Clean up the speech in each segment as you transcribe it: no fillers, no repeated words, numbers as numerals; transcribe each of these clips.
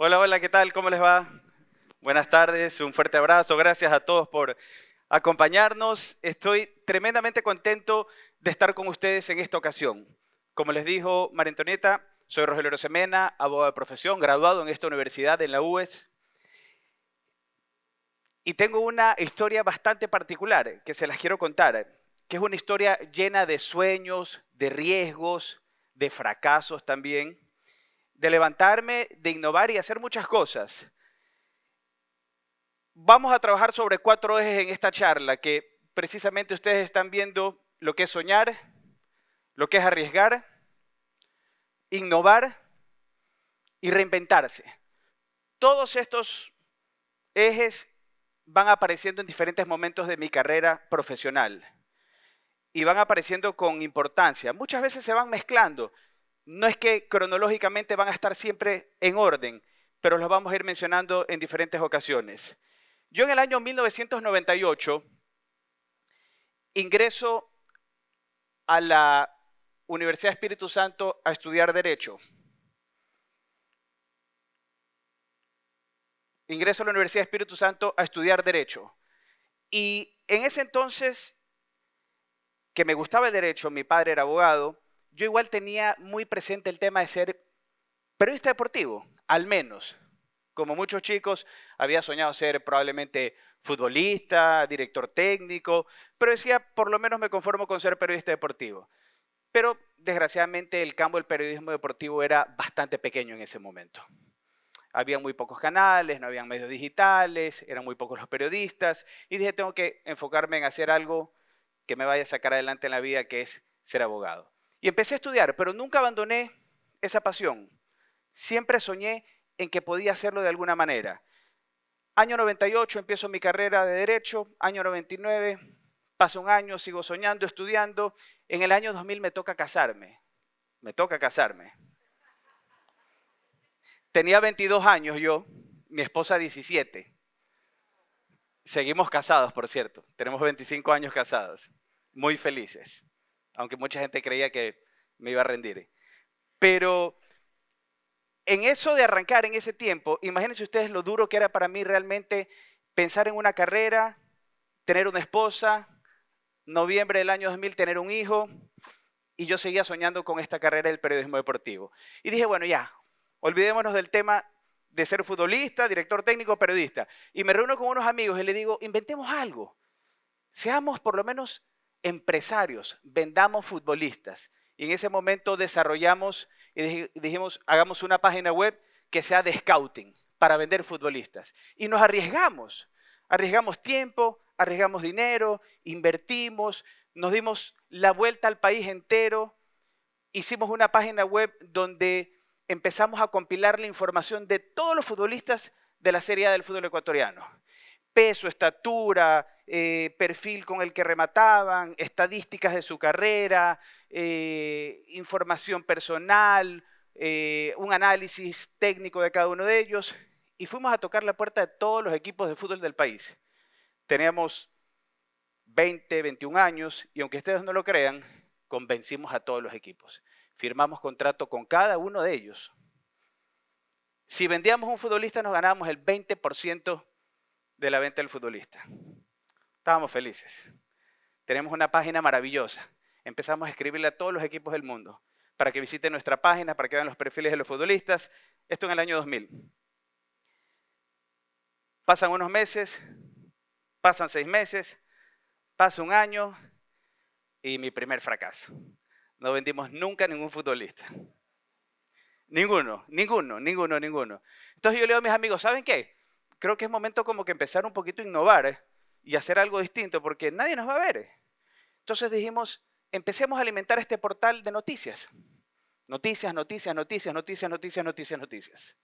Hola, hola, ¿qué tal? ¿Cómo les va? Buenas tardes, un fuerte abrazo. Gracias a todos por acompañarnos. Estoy tremendamente contento de estar con ustedes en esta ocasión. Como les dijo María Antonieta, soy Rogelio Rosemena, abogado de profesión, graduado en esta universidad, en la UES, y tengo una historia bastante particular que se las quiero contar, que es una historia llena de sueños, de riesgos, de fracasos también, de levantarme, de innovar y hacer muchas cosas. Vamos a trabajar sobre 4 ejes en esta charla, que precisamente ustedes están viendo lo que es soñar, lo que es arriesgar, innovar y reinventarse. Todos estos ejes van apareciendo en diferentes momentos de mi carrera profesional y van apareciendo con importancia. Muchas veces se van mezclando. No es que cronológicamente van a estar siempre en orden, pero los vamos a ir mencionando en diferentes ocasiones. Yo en el año 1998 ingreso a la Universidad Espíritu Santo a estudiar Derecho. Ingreso a la Universidad Espíritu Santo a estudiar Derecho. Y en ese entonces, que me gustaba el Derecho, mi padre era abogado, yo igual tenía muy presente el tema de ser periodista deportivo, al menos. Como muchos chicos, había soñado ser probablemente futbolista, director técnico, pero decía, por lo menos me conformo con ser periodista deportivo. Pero desgraciadamente el campo del periodismo deportivo era bastante pequeño en ese momento. Había muy pocos canales, no habían medios digitales, eran muy pocos los periodistas y dije, tengo que enfocarme en hacer algo que me vaya a sacar adelante en la vida, que es ser abogado. Y empecé a estudiar, pero nunca abandoné esa pasión. Siempre soñé en que podía hacerlo de alguna manera. Año 98 empiezo mi carrera de Derecho, año 99 pasa un año, sigo soñando, estudiando. En el año 2000 me toca casarme. Me toca casarme. Tenía 22 años yo, mi esposa 17. Seguimos casados, por cierto. Tenemos 25 años casados. Muy felices. Aunque mucha gente creía que me iba a rendir. Pero en eso de arrancar en ese tiempo, imagínense ustedes lo duro que era para mí realmente pensar en una carrera, tener una esposa, noviembre del año 2000 tener un hijo, y yo seguía soñando con esta carrera del periodismo deportivo. Y dije, bueno, ya, olvidémonos del tema de ser futbolista, director técnico, periodista. Y me reúno con unos amigos y les digo, inventemos algo. Seamos por lo menos empresarios, vendamos futbolistas. Y en ese momento desarrollamos y dijimos, hagamos una página web que sea de scouting para vender futbolistas. Y nos arriesgamos. Arriesgamos tiempo, arriesgamos dinero, invertimos, nos dimos la vuelta al país entero, hicimos una página web donde empezamos a compilar la información de todos los futbolistas de la Serie A del fútbol ecuatoriano. Peso, estatura, perfil con el que remataban, estadísticas de su carrera, información personal, un análisis técnico de cada uno de ellos. Y fuimos a tocar la puerta de todos los equipos de fútbol del país. Teníamos 20, 21 años y aunque ustedes no lo crean, convencimos a todos los equipos. Firmamos contrato con cada uno de ellos. Si vendíamos un futbolista nos ganábamos el 20% de la venta del futbolista. Estábamos felices. Tenemos una página maravillosa. Empezamos a escribirle a todos los equipos del mundo para que visiten nuestra página, para que vean los perfiles de los futbolistas. Esto en el año 2000. Pasan unos meses, pasan 6 meses, pasa un año y mi primer fracaso. No vendimos nunca ningún futbolista. Ninguno, ninguno, ninguno, ninguno. Entonces yo le digo a mis amigos, ¿saben qué? Creo que es momento como que empezar un poquito a innovar y hacer algo distinto porque nadie nos va a ver. Entonces dijimos, empecemos a alimentar este portal de noticias. Noticias, noticias, noticias, noticias, noticias, noticias, noticias.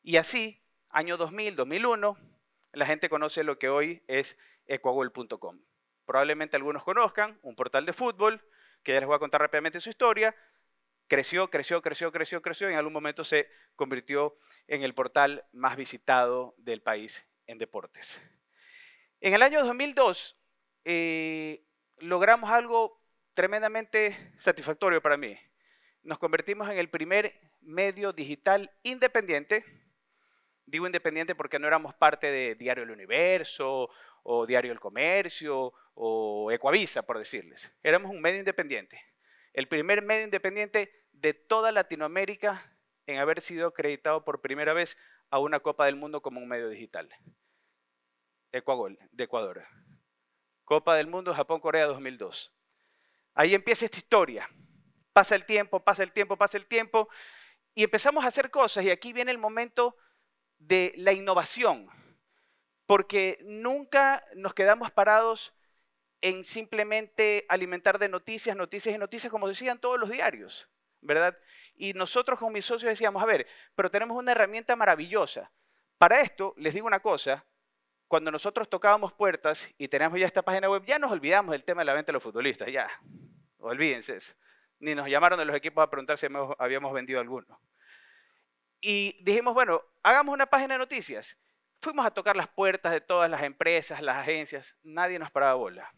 Y así, año 2000, 2001, la gente conoce lo que hoy es ecuagol.com. Probablemente algunos conozcan, un portal de fútbol, que ya les voy a contar rápidamente su historia. Creció, creció, creció, creció, creció y en algún momento se convirtió en el portal más visitado del país en deportes. En el año 2002 logramos algo tremendamente satisfactorio para mí. Nos convertimos en el primer medio digital independiente Digo independiente porque no éramos parte de Diario El Universo o Diario El Comercio o Ecuavisa, por decirles. Éramos un medio independiente. El primer medio independiente de toda Latinoamérica en haber sido acreditado por primera vez a una Copa del Mundo como un medio digital. Ecuagol, de Ecuador. Copa del Mundo Japón-Corea 2002. Ahí empieza esta historia. Pasa el tiempo, pasa el tiempo, pasa el tiempo y empezamos a hacer cosas y aquí viene el momento de la innovación, porque nunca nos quedamos parados en simplemente alimentar de noticias, noticias y noticias, como decían todos los diarios, ¿verdad? Y nosotros con mis socios decíamos, a ver, pero tenemos una herramienta maravillosa. Para esto, les digo una cosa, cuando nosotros tocábamos puertas y teníamos ya esta página web, ya nos olvidamos del tema de la venta de los futbolistas, ya, olvídense eso. Ni nos llamaron de los equipos a preguntar si habíamos vendido alguno. Y dijimos, bueno, hagamos una página de noticias. Fuimos a tocar las puertas de todas las empresas, las agencias, nadie nos paraba bola.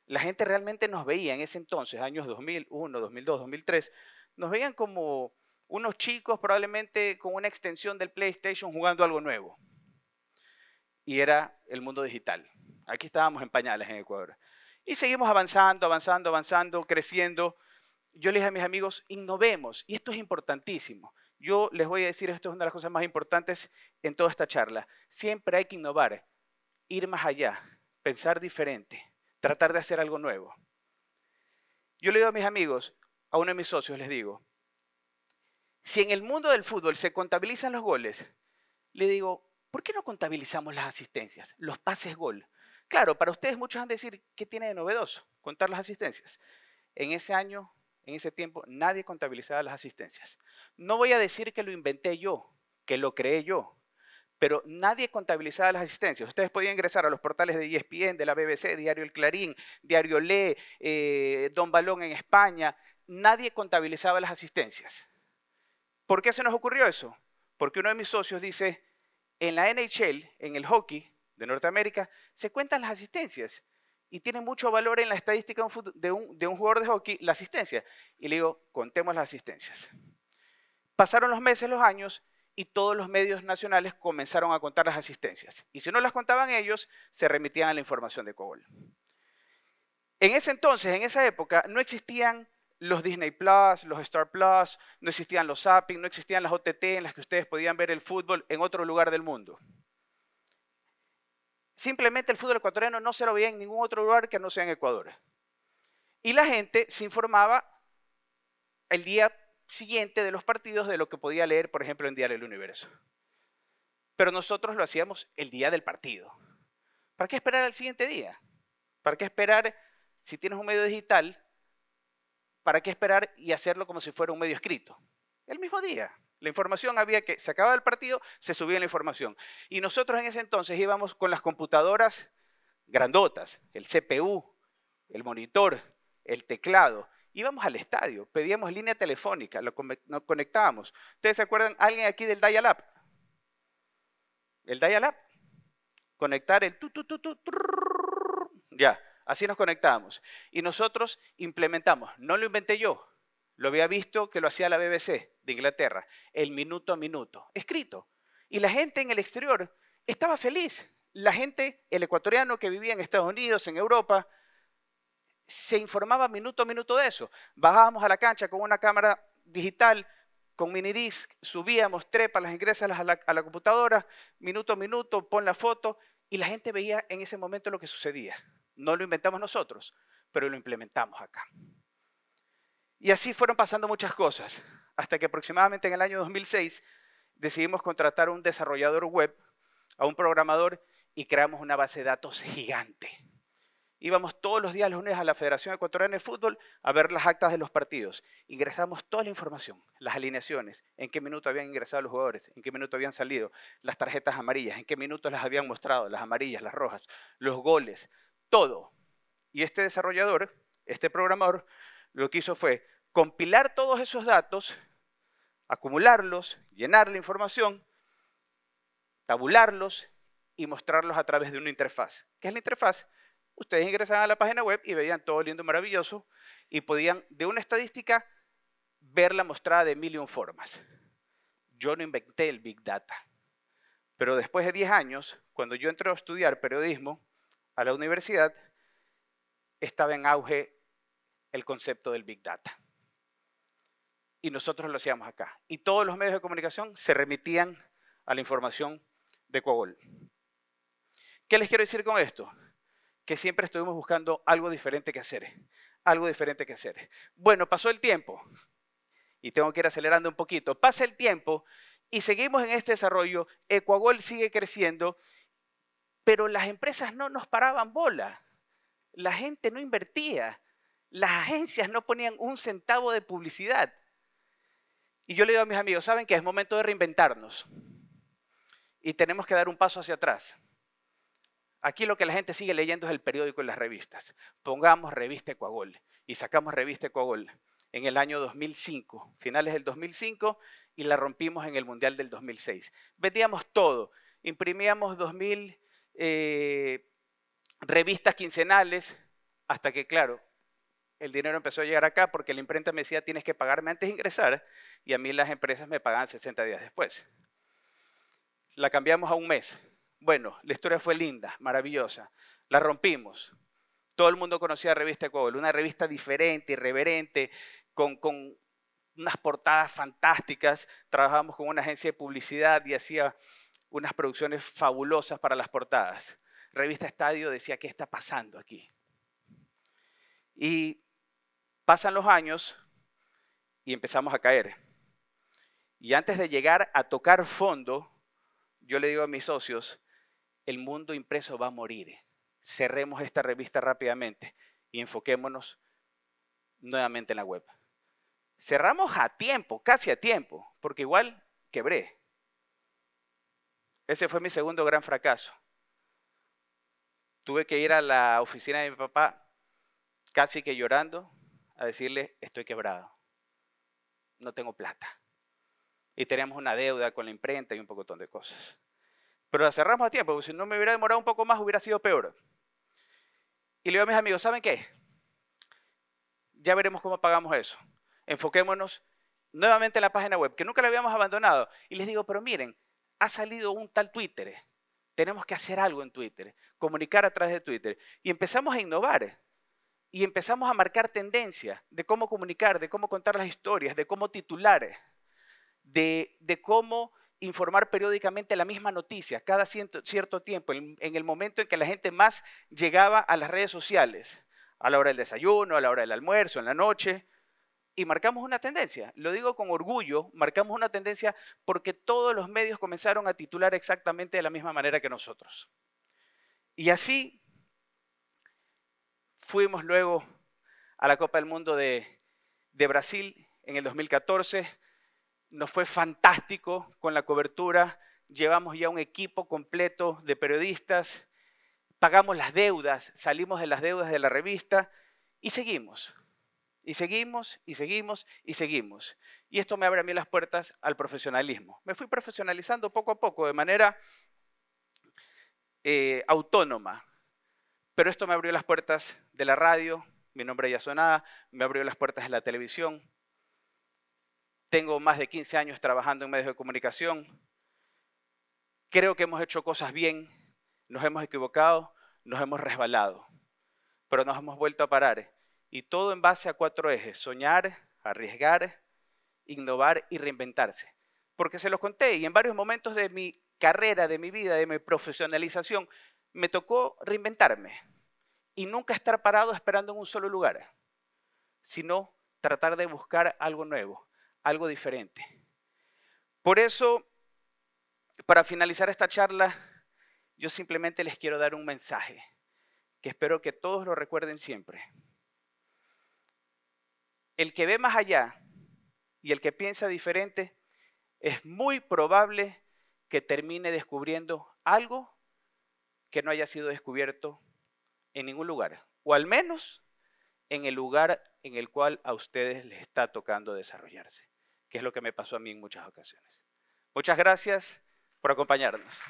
La gente realmente nos veía en ese entonces, años 2001, 2002, 2003, nos veían como unos chicos probablemente con una extensión del PlayStation jugando algo nuevo. Y era el mundo digital. Aquí estábamos en pañales en Ecuador. Y seguimos avanzando, avanzando, avanzando, creciendo. Yo les dije a mis amigos, innovemos, y esto es importantísimo. Yo les voy a decir, esto es una de las cosas más importantes en toda esta charla. Siempre hay que innovar, ir más allá, pensar diferente, tratar de hacer algo nuevo. Yo le digo a mis amigos, a uno de mis socios les digo, si en el mundo del fútbol se contabilizan los goles, le digo, ¿por qué no contabilizamos las asistencias, los pases gol? Claro, para ustedes muchos van a decir, ¿qué tiene de novedoso contar las asistencias? En ese año, en ese tiempo, nadie contabilizaba las asistencias. No voy a decir que lo inventé yo, que lo creé yo, pero nadie contabilizaba las asistencias. Ustedes podían ingresar a los portales de ESPN, de la BBC, Diario El Clarín, Diario Le, Don Balón en España. Nadie contabilizaba las asistencias. ¿Por qué se nos ocurrió eso? Porque uno de mis socios dice, en la NHL, en el hockey de Norteamérica, se cuentan las asistencias y tiene mucho valor en la estadística de un jugador de hockey la asistencia. Y le digo, contemos las asistencias. Pasaron los meses, los años, y todos los medios nacionales comenzaron a contar las asistencias. Y si no las contaban ellos, se remitían a la información de Ecuagol. En ese entonces, en esa época, no existían los Disney Plus, los Star Plus, no existían los Zapping, no existían las OTT en las que ustedes podían ver el fútbol en otro lugar del mundo. Simplemente el fútbol ecuatoriano no se lo veía en ningún otro lugar que no sea en Ecuador. Y la gente se informaba el día siguiente de los partidos de lo que podía leer, por ejemplo, en Diario El Universo. Pero nosotros lo hacíamos el día del partido. ¿Para qué esperar al siguiente día? ¿Para qué esperar, si tienes un medio digital, para qué esperar y hacerlo como si fuera un medio escrito? El mismo día. La información había que, se acababa el partido, se subía la información. Y nosotros en ese entonces íbamos con las computadoras grandotas, el CPU, el monitor, el teclado. Íbamos al estadio, pedíamos línea telefónica, nos conectábamos. ¿Ustedes se acuerdan, alguien aquí del dial-up? El dial-up. Conectar el ya, así nos conectábamos. Y nosotros implementamos, no lo inventé yo, lo había visto que lo hacía la BBC de Inglaterra, el minuto a minuto, escrito. Y la gente en el exterior estaba feliz. La gente, el ecuatoriano que vivía en Estados Unidos, en Europa, se informaba minuto a minuto de eso. Bajábamos a la cancha con una cámara digital, con minidisc, subíamos, trepa, las ingresas a la computadora, minuto a minuto, pon la foto, y la gente veía en ese momento lo que sucedía. No lo inventamos nosotros, pero lo implementamos acá. Y así fueron pasando muchas cosas, hasta que aproximadamente en el año 2006 decidimos contratar a un desarrollador web, a un programador, y creamos una base de datos gigante. Íbamos todos los días lunes a la Federación Ecuatoriana de Fútbol a ver las actas de los partidos. Ingresamos toda la información, las alineaciones, en qué minuto habían ingresado los jugadores, en qué minuto habían salido, las tarjetas amarillas, en qué minutos las habían mostrado, las amarillas, las rojas, los goles, todo. Y este desarrollador, este programador, lo que hizo fue compilar todos esos datos, acumularlos, llenar la información, tabularlos y mostrarlos a través de una interfaz. ¿Qué es la interfaz? Ustedes ingresaban a la página web y veían todo lindo, maravilloso, y podían, de una estadística, verla mostrada de 1000 y un formas. Yo no inventé el Big Data. Pero después de 10 años, cuando yo entré a estudiar periodismo a la universidad, estaba en auge el concepto del Big Data. Y nosotros lo hacíamos acá. Y todos los medios de comunicación se remitían a la información de Coagol. ¿Qué les quiero decir con esto? Que siempre estuvimos buscando algo diferente que hacer. Algo diferente que hacer. Bueno, pasó el tiempo. Y tengo que ir acelerando un poquito. Pasa el tiempo y seguimos en este desarrollo. Coagol sigue creciendo, pero las empresas no nos paraban bola. La gente no invertía. Las agencias no ponían un centavo de publicidad. Y yo le digo a mis amigos, ¿saben qué? Es momento de reinventarnos. Y tenemos que dar un paso hacia atrás. Aquí lo que la gente sigue leyendo es el periódico y las revistas. Pongamos revista Coagol. Y sacamos revista Coagol en el año 2005, finales del 2005, y la rompimos en el Mundial del 2006. Vendíamos todo. Imprimíamos 2000 revistas quincenales, hasta que, claro, el dinero empezó a llegar acá porque la imprenta me decía tienes que pagarme antes de ingresar y a mí las empresas me pagaban 60 días después. La cambiamos a un mes. Bueno, la historia fue linda, maravillosa. La rompimos. Todo el mundo conocía la revista Coagol, una revista diferente, irreverente, con unas portadas fantásticas. Trabajábamos con una agencia de publicidad y hacía unas producciones fabulosas para las portadas. Revista Estadio decía, ¿qué está pasando aquí? Y pasan los años y empezamos a caer. Y antes de llegar a tocar fondo, yo le digo a mis socios, el mundo impreso va a morir. Cerremos esta revista rápidamente y enfoquémonos nuevamente en la web. Cerramos a tiempo, casi a tiempo, porque igual quebré. Ese fue mi segundo gran fracaso. Tuve que ir a la oficina de mi papá casi que llorando a decirle, estoy quebrado, no tengo plata. Y teníamos una deuda con la imprenta y un pocotón de cosas. Pero la cerramos a tiempo, porque si no me hubiera demorado un poco más hubiera sido peor. Y le digo a mis amigos, ¿saben qué? Ya veremos cómo pagamos eso. Enfoquémonos nuevamente en la página web, que nunca la habíamos abandonado. Y les digo, pero miren, ha salido un tal Twitter. Tenemos que hacer algo en Twitter, comunicar a través de Twitter. Y empezamos a innovar. Y empezamos a marcar tendencias de cómo comunicar, de cómo contar las historias, de cómo titular, de cómo informar periódicamente la misma noticia cada cierto tiempo, en el momento en que la gente más llegaba a las redes sociales, a la hora del desayuno, a la hora del almuerzo, en la noche, y marcamos una tendencia. Lo digo con orgullo, marcamos una tendencia porque todos los medios comenzaron a titular exactamente de la misma manera que nosotros. Y así fuimos luego a la Copa del Mundo de Brasil en el 2014. Nos fue fantástico con la cobertura. Llevamos ya un equipo completo de periodistas. Pagamos las deudas, salimos de las deudas de la revista y seguimos. Y seguimos, y seguimos, y seguimos. Y esto me abre a mí las puertas al profesionalismo. Me fui profesionalizando poco a poco, de manera autónoma. Pero esto me abrió las puertas de la radio, mi nombre ya sonaba, me abrió las puertas de la televisión. Tengo más de 15 años trabajando en medios de comunicación. Creo que hemos hecho cosas bien, nos hemos equivocado, nos hemos resbalado, pero nos hemos vuelto a parar. Y todo en base a 4 ejes: soñar, arriesgar, innovar y reinventarse. Porque se los conté y en varios momentos de mi carrera, de mi vida, de mi profesionalización, me tocó reinventarme y nunca estar parado esperando en un solo lugar, sino tratar de buscar algo nuevo, algo diferente. Por eso, para finalizar esta charla, yo simplemente les quiero dar un mensaje que espero que todos lo recuerden siempre. El que ve más allá y el que piensa diferente es muy probable que termine descubriendo algo que no haya sido descubierto en ningún lugar, o al menos en el lugar en el cual a ustedes les está tocando desarrollarse, que es lo que me pasó a mí en muchas ocasiones. Muchas gracias por acompañarnos.